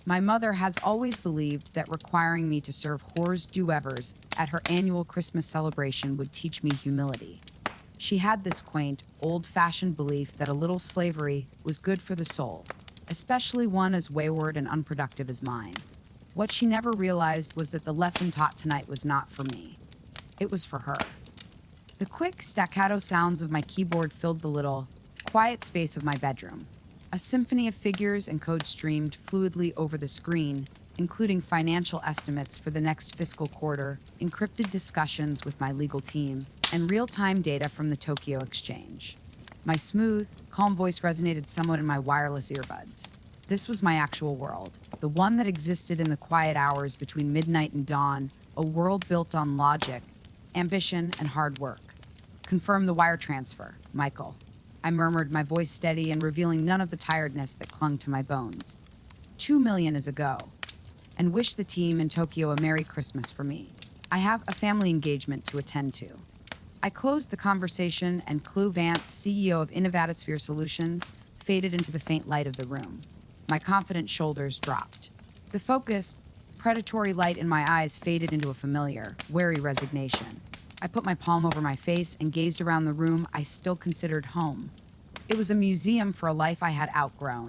My mother has always believed that requiring me to serve whores do-evers at her annual Christmas celebration would teach me humility. She had this quaint, old-fashioned belief that a little slavery was good for the soul, especially one as wayward and unproductive as mine. What she never realized was that the lesson taught tonight was not for me. It was for her. The quick, staccato sounds of my keyboard filled the little, quiet space of my bedroom. A symphony of figures and code streamed fluidly over the screen, including financial estimates for the next fiscal quarter, encrypted discussions with my legal team, and real-time data from the Tokyo Exchange. My smooth, calm voice resonated somewhat in my wireless earbuds. This was my actual world, the one that existed in the quiet hours between midnight and dawn, a world built on logic, ambition, and hard work. Confirm the wire transfer, Michael. I murmured, my voice steady and revealing none of the tiredness that clung to my bones. 2 million is a go. And wish the team in Tokyo a Merry Christmas for me. I have a family engagement to attend to. I closed the conversation and Clu Vance, CEO of Innovatosphere Solutions, faded into the faint light of the room. My confident shoulders dropped. The focused, predatory light in my eyes faded into a familiar, wary resignation. I put my palm over my face and gazed around the room I still considered home. It was a museum for a life I had outgrown.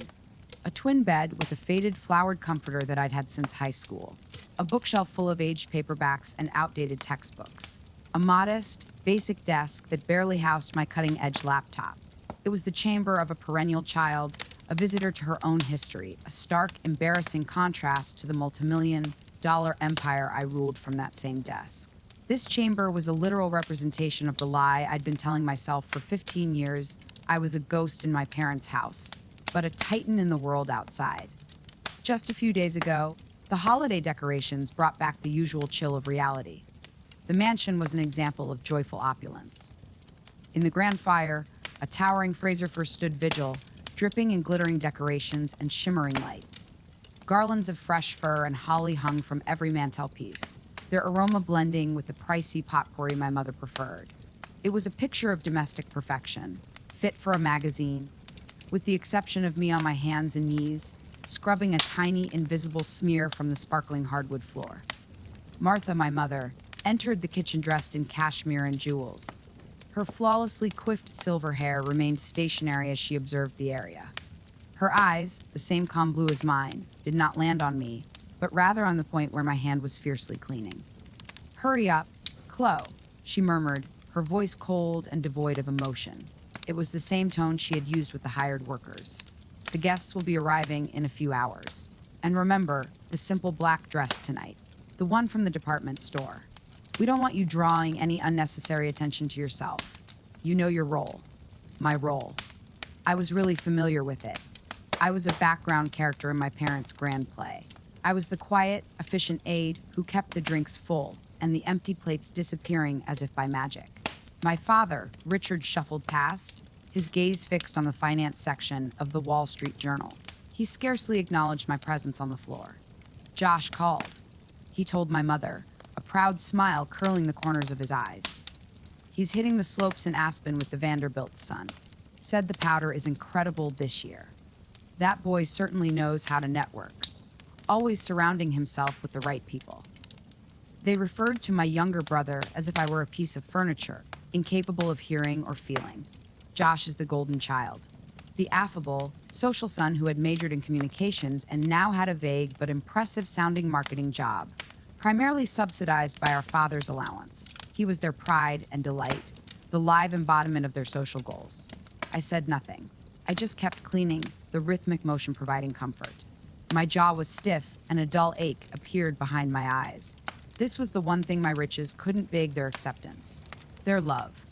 A twin bed with a faded flowered comforter that I'd had since high school. A bookshelf full of aged paperbacks and outdated textbooks. A modest, basic desk that barely housed my cutting-edge laptop. It was the chamber of a perennial child, a visitor to her own history, a stark, embarrassing contrast to the multimillion-dollar empire I ruled from that same desk. This chamber was a literal representation of the lie I'd been telling myself for 15 years. I was a ghost in my parents' house, but a titan in the world outside. Just a few days ago, the holiday decorations brought back the usual chill of reality. The mansion was an example of joyful opulence. In the grand fire, a towering Fraser-fir stood vigil, dripping in glittering decorations and shimmering lights. Garlands of fresh fir and holly hung from every mantelpiece, their aroma blending with the pricey potpourri my mother preferred. It was a picture of domestic perfection, fit for a magazine, with the exception of me on my hands and knees, scrubbing a tiny, invisible smear from the sparkling hardwood floor. Martha, my mother, entered the kitchen dressed in cashmere and jewels. Her flawlessly coiffed silver hair remained stationary as she observed the area. Her eyes, the same calm blue as mine, did not land on me, but rather on the point where my hand was fiercely cleaning. "Hurry up, Chloe," she murmured, her voice cold and devoid of emotion. It was the same tone she had used with the hired workers. "The guests will be arriving in a few hours. And remember, the simple black dress tonight, the one from the department store. We don't want you drawing any unnecessary attention to yourself. You know your role." My role. I was really familiar with it. I was a background character in my parents' grand play. I was the quiet, efficient aide who kept the drinks full and the empty plates disappearing as if by magic. My father, Richard, shuffled past, his gaze fixed on the finance section of the Wall Street Journal. He scarcely acknowledged my presence on the floor. "Josh called," he told my mother, a proud smile curling the corners of his eyes. "He's hitting the slopes in Aspen with the Vanderbilt's son. Said the powder is incredible this year. That boy certainly knows how to network, always surrounding himself with the right people." They referred to my younger brother as if I were a piece of furniture, incapable of hearing or feeling. Josh is the golden child, the affable, social son who had majored in communications and now had a vague but impressive-sounding marketing job, primarily subsidized by our father's allowance. He was their pride and delight, the live embodiment of their social goals. I said nothing. I just kept cleaning, the rhythmic motion providing comfort. My jaw was stiff, and a dull ache appeared behind my eyes. This was the one thing my riches couldn't beg their acceptance. Their love.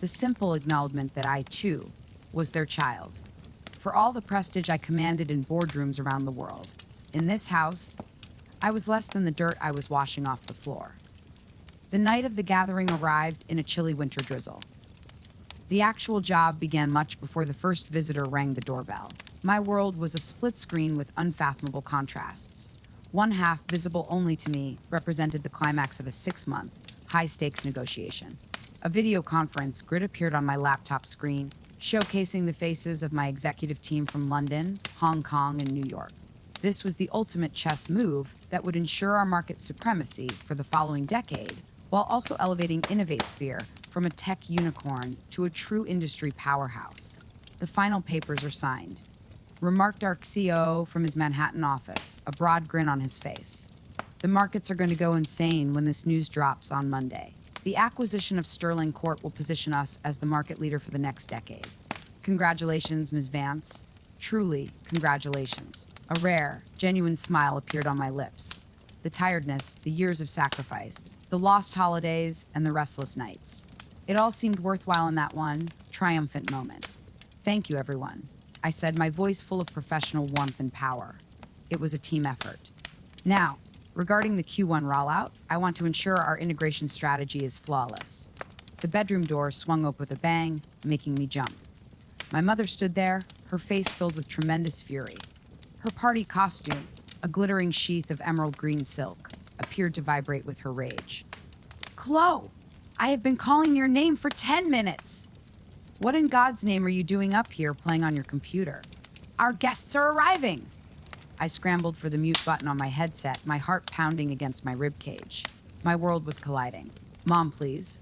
The simple acknowledgement that I, too, was their child. For all the prestige I commanded in boardrooms around the world, in this house, I was less than the dirt I was washing off the floor. The night of the gathering arrived in a chilly winter drizzle. The actual job began much before the first visitor rang the doorbell. My world was a split screen with unfathomable contrasts. One half, visible only to me, represented the climax of a 6-month, high-stakes negotiation. A video conference grid appeared on my laptop screen, showcasing the faces of my executive team from London, Hong Kong, and New York. This was the ultimate chess move that would ensure our market supremacy for the following decade, while also elevating InnovateSphere from a tech unicorn to a true industry powerhouse. The final papers are signed, remarked our COO from his Manhattan office, a broad grin on his face. The markets are going to go insane when this news drops on Monday. The acquisition of Sterling Corp will position us as the market leader for the next decade. Congratulations, Ms. Vance. Truly, congratulations. A rare, genuine smile appeared on my lips. The tiredness, the years of sacrifice, the lost holidays, and the restless nights. It all seemed worthwhile in that one triumphant moment. Thank you, everyone, I said, my voice full of professional warmth and power. It was a team effort. Now, regarding the Q1 rollout, I want to ensure our integration strategy is flawless. The bedroom door swung open with a bang, making me jump. My mother stood there, her face filled with tremendous fury. Her party costume, a glittering sheath of emerald green silk, appeared to vibrate with her rage. Chloe, I have been calling your name for 10 minutes. What in God's name are you doing up here playing on your computer? Our guests are arriving. I scrambled for the mute button on my headset, my heart pounding against my ribcage. My world was colliding. Mom, please.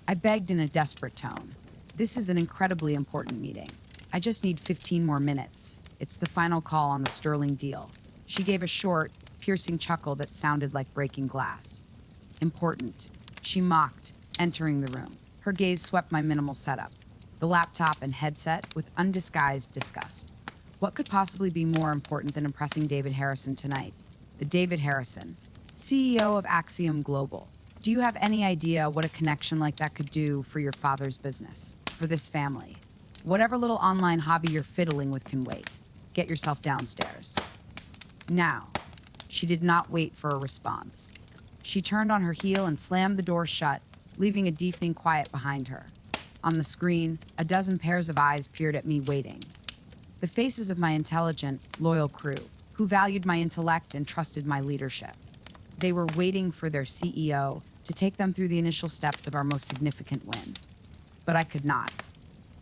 I begged in a desperate tone. This is an incredibly important meeting. I just need 15 more minutes. It's the final call on the Sterling deal. She gave a short, piercing chuckle that sounded like breaking glass. Important, she mocked, entering the room. Her gaze swept my minimal setup, the laptop and headset, with undisguised disgust. What could possibly be more important than impressing David Harrison tonight? The David Harrison, CEO of Axiom Global. Do you have any idea what a connection like that could do for your father's business, for this family? Whatever little online hobby you're fiddling with can wait. Get yourself downstairs. Now, she did not wait for a response. She turned on her heel and slammed the door shut, leaving a deafening quiet behind her. On the screen, a dozen pairs of eyes peered at me, waiting. The faces of my intelligent, loyal crew, who valued my intellect and trusted my leadership. They were waiting for their CEO to take them through the initial steps of our most significant win. But I could not.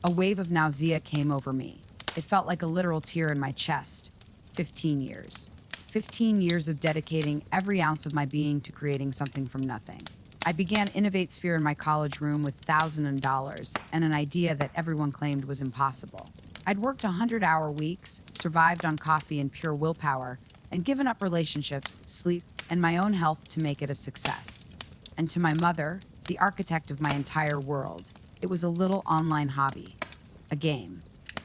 A wave of nausea came over me. It felt like a literal tear in my chest. 15 years. 15 years of dedicating every ounce of my being to creating something from nothing. I began InnovateSphere in my college room with $1,000 and an idea that everyone claimed was impossible. I'd worked 100-hour weeks, survived on coffee and pure willpower, and given up relationships, sleep, and my own health to make it a success. And to my mother, the architect of my entire world, it was a little online hobby, a game.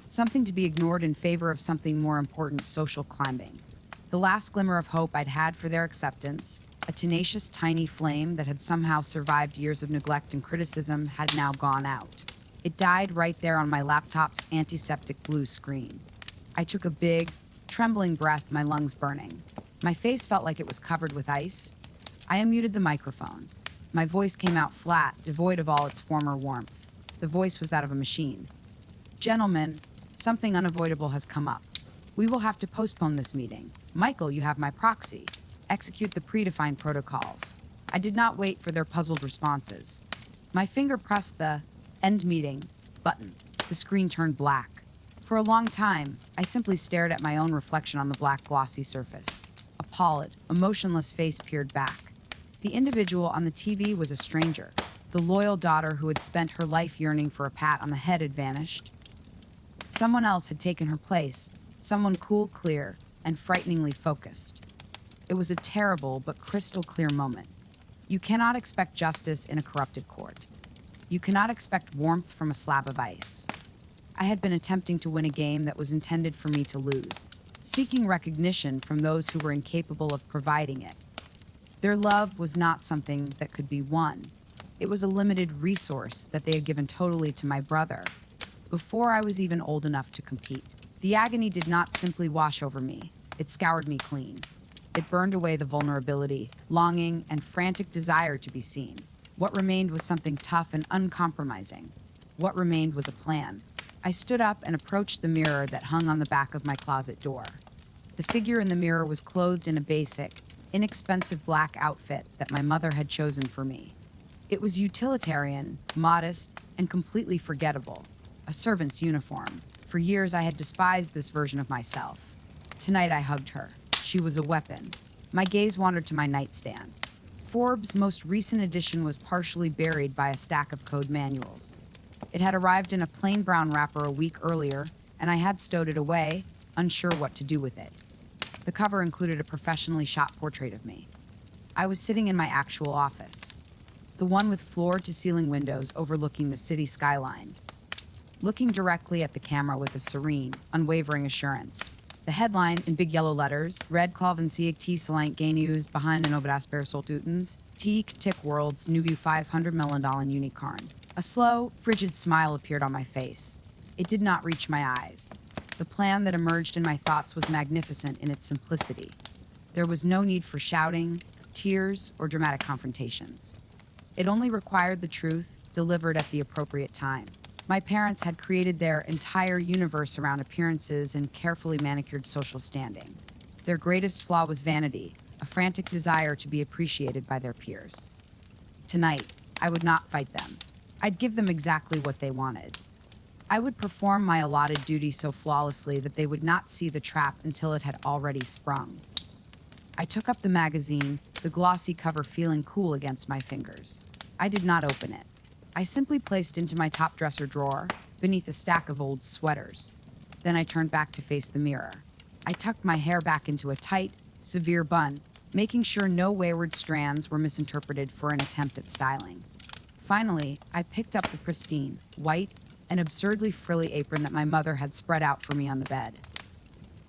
Something to be ignored in favor of something more important, social climbing. The last glimmer of hope I'd had for their acceptance, a tenacious, tiny flame that had somehow survived years of neglect and criticism, had now gone out. It died right there on my laptop's antiseptic blue screen. I took a big, trembling breath, my lungs burning. My face felt like it was covered with ice. I unmuted the microphone. My voice came out flat, devoid of all its former warmth. The voice was that of a machine. Gentlemen, something unavoidable has come up. We will have to postpone this meeting. Michael, you have my proxy. Execute the predefined protocols. I did not wait for their puzzled responses. My finger pressed the end meeting button. The screen turned black. For a long time, I simply stared at my own reflection on the black, glossy surface. A pallid, emotionless face peered back. The individual on the TV was a stranger. The loyal daughter who had spent her life yearning for a pat on the head had vanished. Someone else had taken her place, someone cool, clear, and frighteningly focused. It was a terrible but crystal clear moment. You cannot expect justice in a corrupted court. You cannot expect warmth from a slab of ice. I had been attempting to win a game that was intended for me to lose, seeking recognition from those who were incapable of providing it. Their love was not something that could be won. It was a limited resource that they had given totally to my brother, before I was even old enough to compete. The agony did not simply wash over me. It scoured me clean. It burned away the vulnerability, longing, and frantic desire to be seen. What remained was something tough and uncompromising. What remained was a plan. I stood up and approached the mirror that hung on the back of my closet door. The figure in the mirror was clothed in a basic, inexpensive black outfit that my mother had chosen for me. It was utilitarian, modest, and completely forgettable. A servant's uniform. For years I had despised this version of myself. Tonight I hugged her. She was a weapon. My gaze wandered to my nightstand. Forbes' most recent edition was partially buried by a stack of code manuals. It had arrived in a plain brown wrapper a week earlier, and I had stowed it away, unsure what to do with it. The cover included a professionally shot portrait of me. I was sitting in my actual office, the one with floor-to-ceiling windows overlooking the city skyline, looking directly at the camera with a serene, unwavering assurance. The headline, in big yellow letters, read Cloven Sieg T Salient Gainus behind an Obedasper Soltutens, Teak Tick World's Nubu $500 million unicorn. A slow, frigid smile appeared on my face. It did not reach my eyes. The plan that emerged in my thoughts was magnificent in its simplicity. There was no need for shouting, tears, or dramatic confrontations. It only required the truth delivered at the appropriate time. My parents had created their entire universe around appearances and carefully manicured social standing. Their greatest flaw was vanity, a frantic desire to be appreciated by their peers. Tonight, I would not fight them. I'd give them exactly what they wanted. I would perform my allotted duty so flawlessly that they would not see the trap until it had already sprung. I took up the magazine, the glossy cover feeling cool against my fingers. I did not open it. I simply placed it into my top dresser drawer, beneath a stack of old sweaters. Then I turned back to face the mirror. I tucked my hair back into a tight, severe bun, making sure no wayward strands were misinterpreted for an attempt at styling. Finally, I picked up the pristine, white, and absurdly frilly apron that my mother had spread out for me on the bed.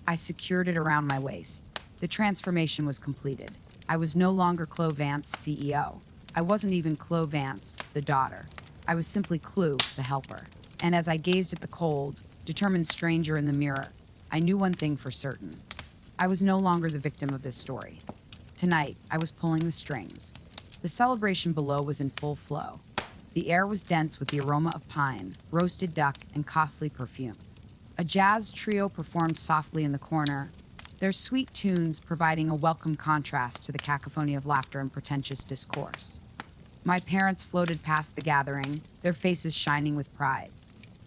I secured it around my waist. The transformation was completed. I was no longer Chloe Vance, CEO. I wasn't even Chloe Vance, the daughter. I was simply Clue, the helper. And as I gazed at the cold, determined stranger in the mirror, I knew one thing for certain. I was no longer the victim of this story. Tonight, I was pulling the strings. The celebration below was in full flow. The air was dense with the aroma of pine, roasted duck, and costly perfume. A jazz trio performed softly in the corner, their sweet tunes providing a welcome contrast to the cacophony of laughter and pretentious discourse. My parents floated past the gathering, their faces shining with pride.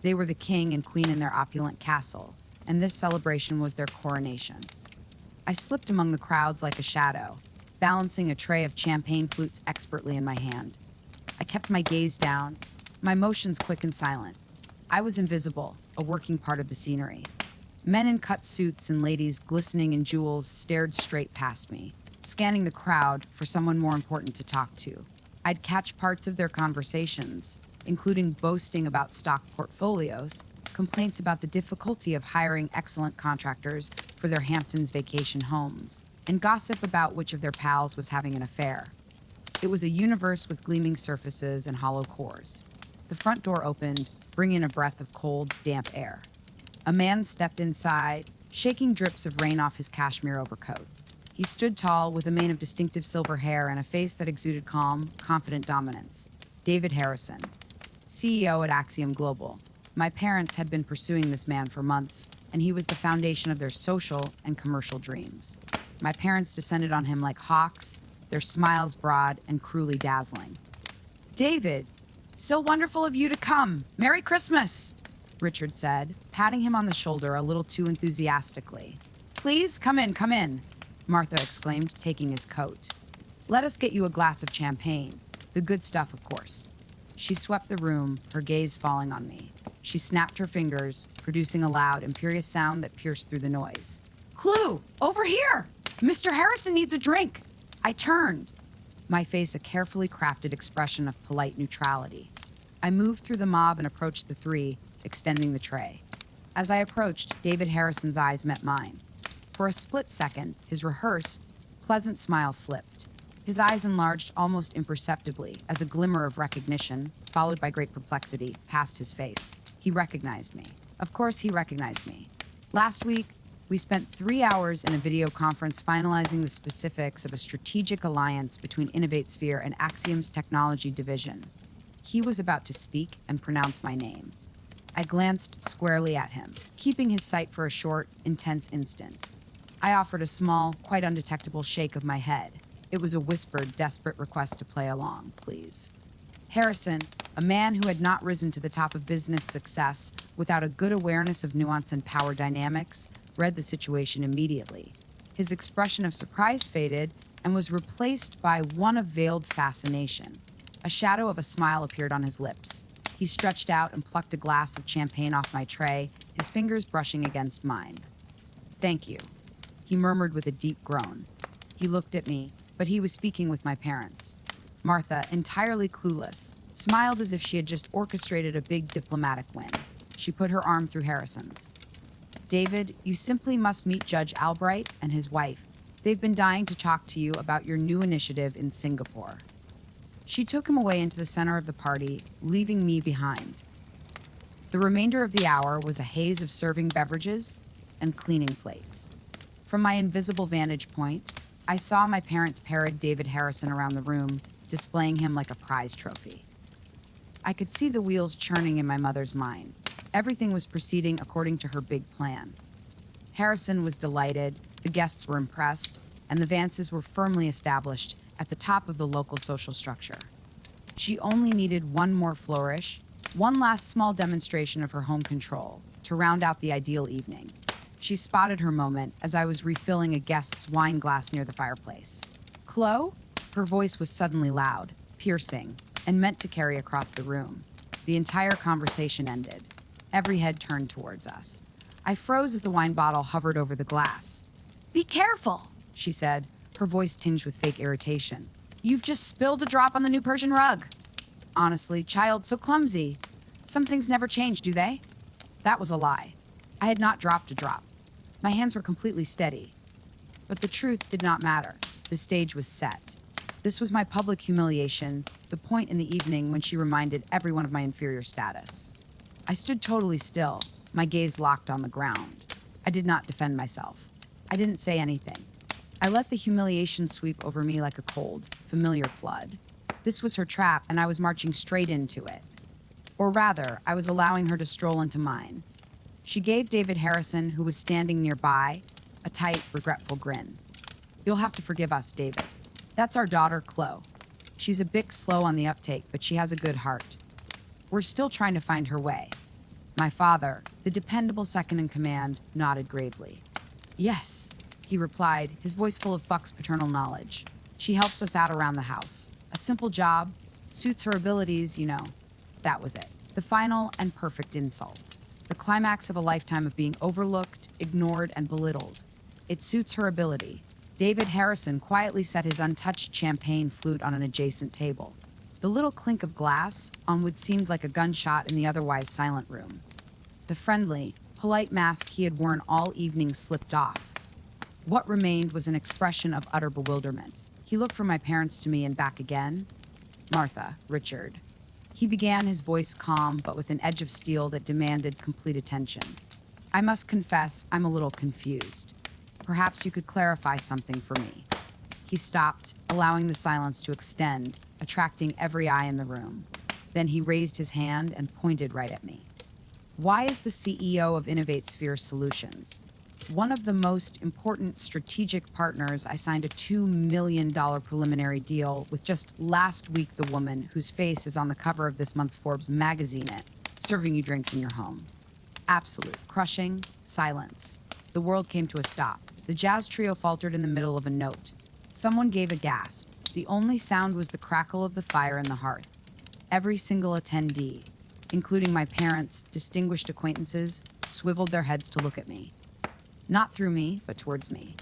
They were the king and queen in their opulent castle, and this celebration was their coronation. I slipped among the crowds like a shadow, balancing a tray of champagne flutes expertly in my hand. I kept my gaze down, my motions quick and silent. I was invisible, a working part of the scenery. Men in cut suits and ladies glistening in jewels stared straight past me, scanning the crowd for someone more important to talk to. I'd catch parts of their conversations, including boasting about stock portfolios, complaints about the difficulty of hiring excellent contractors for their Hamptons vacation homes, and gossip about which of their pals was having an affair. It was a universe with gleaming surfaces and hollow cores. The front door opened, bringing a breath of cold, damp air. A man stepped inside, shaking drips of rain off his cashmere overcoat. He stood tall, with a mane of distinctive silver hair and a face that exuded calm, confident dominance. David Harrison, CEO at Axiom Global. My parents had been pursuing this man for months, and he was the foundation of their social and commercial dreams. My parents descended on him like hawks, their smiles broad and cruelly dazzling. "David, so wonderful of you to come. Merry Christmas!" Richard said, patting him on the shoulder a little too enthusiastically. "Please, come in," Martha exclaimed, taking his coat. "Let us get you a glass of champagne. The good stuff, of course." She swept the room, her gaze falling on me. She snapped her fingers, producing a loud, imperious sound that pierced through the noise. "Clue, over here! Mr. Harrison needs a drink!" I turned, my face a carefully crafted expression of polite neutrality. I moved through the mob and approached the three, extending the tray. As I approached, David Harrison's eyes met mine. For a split second, his rehearsed, pleasant smile slipped. His eyes enlarged almost imperceptibly as a glimmer of recognition, followed by great perplexity, passed his face. He recognized me. Of course he recognized me. Last week, we spent 3 hours in a video conference finalizing the specifics of a strategic alliance between InnovateSphere and Axiom's technology division. He was about to speak and pronounce my name. I glanced squarely at him, keeping his sight for a short, intense instant. I offered a small, quite undetectable shake of my head. It was a whispered, desperate request to play along, please. Harrison, a man who had not risen to the top of business success without a good awareness of nuance and power dynamics, read the situation immediately. His expression of surprise faded and was replaced by one of veiled fascination. A shadow of a smile appeared on his lips. He stretched out and plucked a glass of champagne off my tray, his fingers brushing against mine. "Thank you," he murmured with a deep groan. He looked at me, but he was speaking with my parents. Martha, entirely clueless, smiled as if she had just orchestrated a big diplomatic win. She put her arm through Harrison's. "David, you simply must meet Judge Albright and his wife. They've been dying to talk to you about your new initiative in Singapore." She took him away into the center of the party, leaving me behind. The remainder of the hour was a haze of serving beverages and cleaning plates. From my invisible vantage point, I saw my parents parade David Harrison around the room, displaying him like a prize trophy. I could see the wheels churning in my mother's mind. Everything was proceeding according to her big plan. Harrison was delighted, the guests were impressed, and the Vances were firmly established at the top of the local social structure. She only needed one more flourish, one last small demonstration of her home control, to round out the ideal evening. She spotted her moment as I was refilling a guest's wine glass near the fireplace. "Chloe?" Her voice was suddenly loud, piercing, and meant to carry across the room. The entire conversation ended. Every head turned towards us. I froze as the wine bottle hovered over the glass. "Be careful," she said, her voice tinged with fake irritation. "You've just spilled a drop on the new Persian rug." Honestly, child, so clumsy. Some things never change, do they? That was a lie. I had not dropped a drop. My hands were completely steady. But the truth did not matter. The stage was set. This was my public humiliation, the point in the evening when she reminded everyone of my inferior status. I stood totally still, my gaze locked on the ground. I did not defend myself. I didn't say anything. I let the humiliation sweep over me like a cold, familiar flood. This was her trap, and I was marching straight into it. Or rather, I was allowing her to stroll into mine. She gave David Harrison, who was standing nearby, a tight, regretful grin. "You'll have to forgive us, David. That's our daughter, Chloe. She's a bit slow on the uptake, but she has a good heart. We're still trying to find her way." My father, the dependable second in command, nodded gravely. "Yes," he replied, his voice full of Fuck's paternal knowledge. "She helps us out around the house. A simple job, suits her abilities, you know." That was it. The final and perfect insult. The climax of a lifetime of being overlooked, ignored, and belittled. "It suits her ability." David Harrison quietly set his untouched champagne flute on an adjacent table. The little clink of glass on what seemed like a gunshot in the otherwise silent room. The friendly, polite mask he had worn all evening slipped off. What remained was an expression of utter bewilderment. He looked from my parents to me and back again. "Martha, Richard." He began, his voice calm, but with an edge of steel that demanded complete attention. "I must confess, I'm a little confused. Perhaps you could clarify something for me." He stopped, allowing the silence to extend, attracting every eye in the room. Then he raised his hand and pointed right at me. "Why is the CEO of Innovate Sphere Solutions, one of the most important strategic partners, I signed a $2 million preliminary deal with just last week the woman whose face is on the cover of this month's Forbes magazine serving you drinks in your home?" Absolute, crushing silence. The world came to a stop. The jazz trio faltered in the middle of a note. Someone gave a gasp. The only sound was the crackle of the fire in the hearth. Every single attendee, including my parents' distinguished acquaintances, swiveled their heads to look at me. Not through me, but towards me.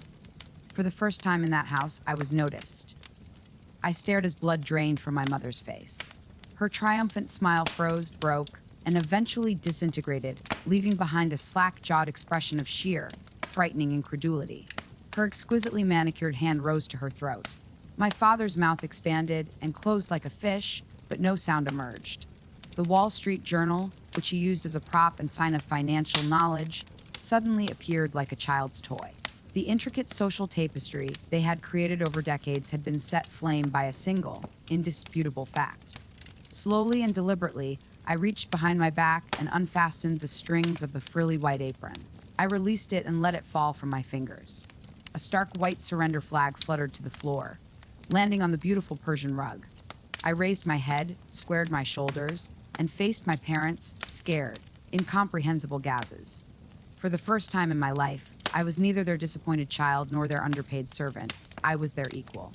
For the first time in that house, I was noticed. I stared as blood drained from my mother's face. Her triumphant smile froze, broke, and eventually disintegrated, leaving behind a slack-jawed expression of sheer, frightening incredulity. Her exquisitely manicured hand rose to her throat. My father's mouth expanded and closed like a fish, but no sound emerged. The Wall Street Journal, which he used as a prop and sign of financial knowledge, suddenly appeared like a child's toy. The intricate social tapestry they had created over decades had been set flame by a single, indisputable fact. Slowly and deliberately, I reached behind my back and unfastened the strings of the frilly white apron. I released it and let it fall from my fingers. A stark white surrender flag fluttered to the floor, landing on the beautiful Persian rug. I raised my head, squared my shoulders, and faced my parents, scared, incomprehensible gazes. For the first time in my life, I was neither their disappointed child nor their underpaid servant. I was their equal.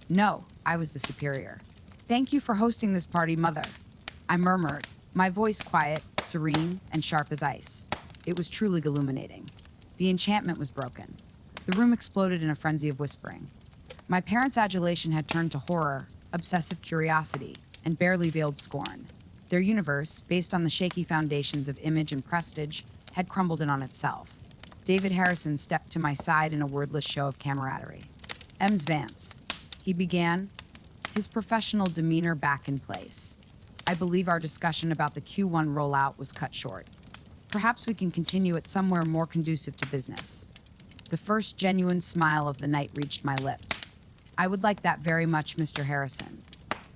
No, I was the superior. Thank you for hosting this party, Mother. I murmured, my voice quiet, serene, and sharp as ice. It was truly illuminating. The enchantment was broken. The room exploded in a frenzy of whispering. My parents' adulation had turned to horror, obsessive curiosity, and barely veiled scorn. Their universe, based on the shaky foundations of image and prestige, had crumbled in on itself. David Harrison stepped to my side in a wordless show of camaraderie. "Ems Vance," he began, his professional demeanor back in place. I believe our discussion about the Q1 rollout was cut short. Perhaps we can continue it somewhere more conducive to business. The first genuine smile of the night reached my lips. "I would like that very much, Mr. Harrison."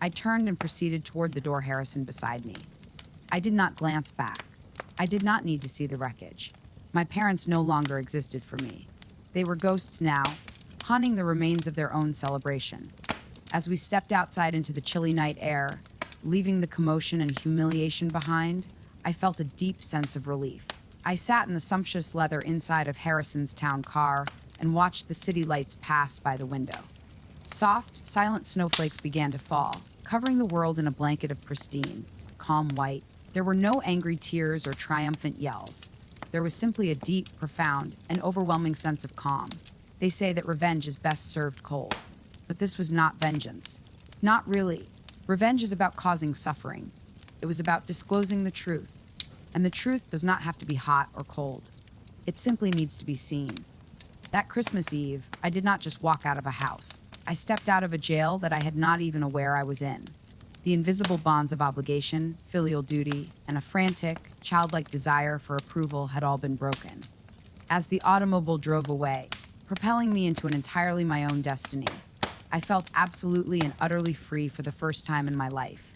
I turned and proceeded toward the door, Harrison beside me. I did not glance back. I did not need to see the wreckage. My parents no longer existed for me. They were ghosts now, haunting the remains of their own celebration. As we stepped outside into the chilly night air, leaving the commotion and humiliation behind, I felt a deep sense of relief. I sat in the sumptuous leather inside of Harrison's town car and watched the city lights pass by the window. Soft, silent snowflakes began to fall, covering the world in a blanket of pristine, calm white. There were no angry tears or triumphant yells. There was simply a deep, profound, and overwhelming sense of calm. They say that revenge is best served cold. But this was not vengeance. Not really. Revenge is about causing suffering. It was about disclosing the truth. And the truth does not have to be hot or cold. It simply needs to be seen. That Christmas Eve, I did not just walk out of a house. I stepped out of a jail that I had not even aware I was in. The invisible bonds of obligation, filial duty, and a frantic, childlike desire for approval had all been broken. As the automobile drove away, propelling me into an entirely my own destiny, I felt absolutely and utterly free for the first time in my life.